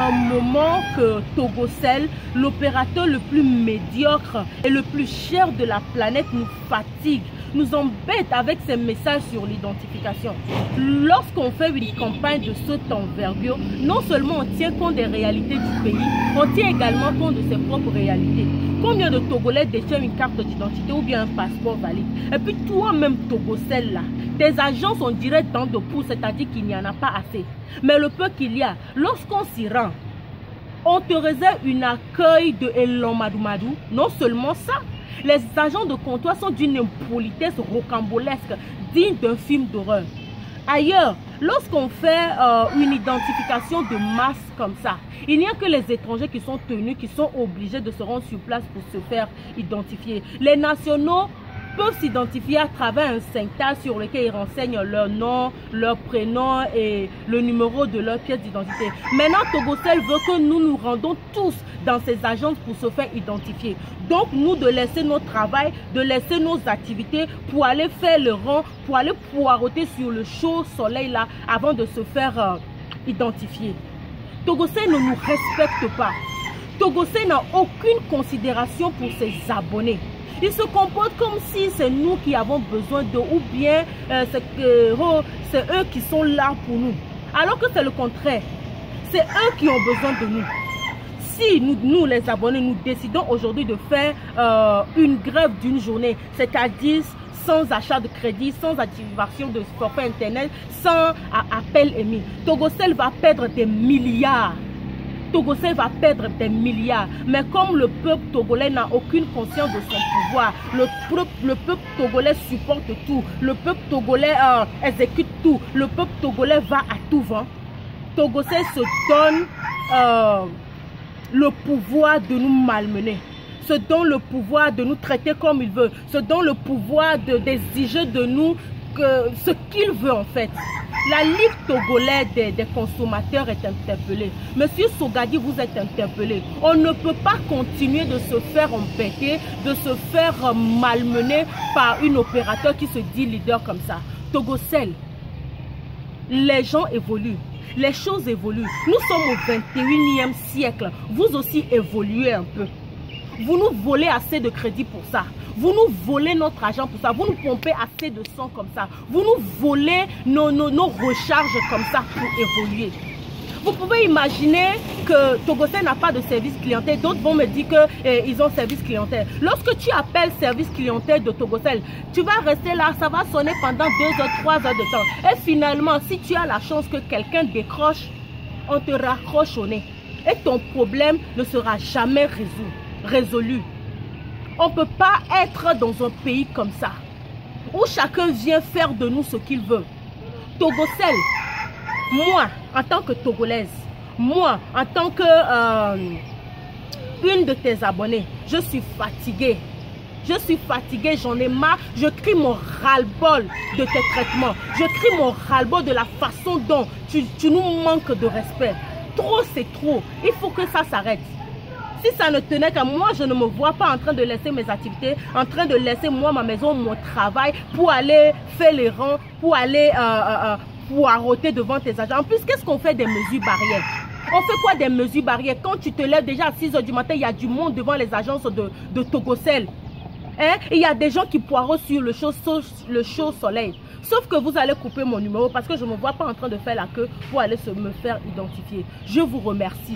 un moment que Togocel, l'opérateur le plus médiocre et le plus cher de la planète, nous fatigue, nous embête avec ses messages sur l'identification. Lorsqu'on fait une campagne de cette envergure, non seulement on tient compte des réalités du pays, on tient également compte de ses propres réalités. Combien de Togolais détiennent une carte d'identité ou bien un passeport valide? Et puis toi-même, Togocel là, tes agences on dirait dans de pouce, c'est-à-dire qu'il n'y en a pas assez. Mais le peu qu'il y a, lorsqu'on s'y rend, on te réserve un accueil de Elon Madou. Non seulement ça, les agents de comptoir sont d'une impolitesse rocambolesque, digne d'un film d'horreur. Ailleurs, lorsqu'on fait une identification de masse comme ça, il n'y a que les étrangers qui sont tenus, qui sont obligés de se rendre sur place pour se faire identifier. Les nationaux peuvent s'identifier à travers un syntagme sur lequel ils renseignent leur nom, leur prénom et le numéro de leur pièce d'identité. Maintenant, Togocel veut que nous nous rendons tous dans ces agences pour se faire identifier. Donc, nous de laisser notre travail, de laisser nos activités pour aller faire le rang, pour aller poireauter sur le chaud soleil là avant de se faire identifier. Togocel ne nous respecte pas. Togocel n'a aucune considération pour ses abonnés. Ils se comportent comme si c'est nous qui avons besoin d'eux ou bien c'est eux qui sont là pour nous. Alors que c'est le contraire. C'est eux qui ont besoin de nous. Si nous les abonnés, nous décidons aujourd'hui de faire une grève d'une journée, c'est-à-dire sans achat de crédit, sans activation de forfait internet, sans appel émis, Togocel va perdre des milliards. Togocel va perdre des milliards. Mais comme le peuple togolais n'a aucune conscience de son pouvoir, le peuple togolais supporte tout, le peuple togolais exécute tout, le peuple togolais va à tout vent, Togocel se donne le pouvoir de nous malmener, se donne le pouvoir de nous traiter comme il veut, se donne le pouvoir d'exiger de nous ce qu'il veut en fait. La Ligue togolaise des consommateurs est interpellée. Monsieur Sogadi, vous êtes interpellé. On ne peut pas continuer de se faire embêter, de se faire malmener par un opérateur qui se dit leader comme ça. Togocel, les gens évoluent. Les choses évoluent. Nous sommes au 21e siècle. Vous aussi évoluez un peu. Vous nous volez assez de crédit pour ça. Vous nous volez notre argent pour ça. Vous nous pompez assez de sang comme ça. Vous nous volez nos recharges comme ça pour évoluer. Vous pouvez imaginer que Togocel n'a pas de service clientèle. D'autres vont me dire qu'ils ont service clientèle. Lorsque tu appelles service clientèle de Togocel, tu vas rester là, ça va sonner pendant 2 heures, 3 heures de temps. Et finalement, si tu as la chance que quelqu'un décroche, on te raccroche au nez. Et ton problème ne sera jamais résolu. On ne peut pas être dans un pays comme ça, où chacun vient faire de nous ce qu'il veut. Togocel, moi, en tant que Togolaise, moi, en tant que une de tes abonnés, je suis fatiguée. Je suis fatiguée, j'en ai marre. Je crie mon ras-le-bol de tes traitements. Je crie mon ras-le-bol de la façon dont tu nous manques de respect. Trop, c'est trop. Il faut que ça s'arrête. Si ça ne tenait qu'à moi, je ne me vois pas en train de laisser mes activités, en train de laisser moi, ma maison, mon travail, pour aller faire les rangs, pour aller poireauter devant tes agents. En plus, qu'est-ce qu'on fait des mesures barrières? On fait quoi des mesures barrières? Quand tu te lèves déjà à 6 h du matin, il y a du monde devant les agences de Togocel. Hein? Il y a des gens qui poireautent sur le chaud soleil. Sauf que vous allez couper mon numéro parce que je ne me vois pas en train de faire la queue pour aller me faire identifier. Je vous remercie.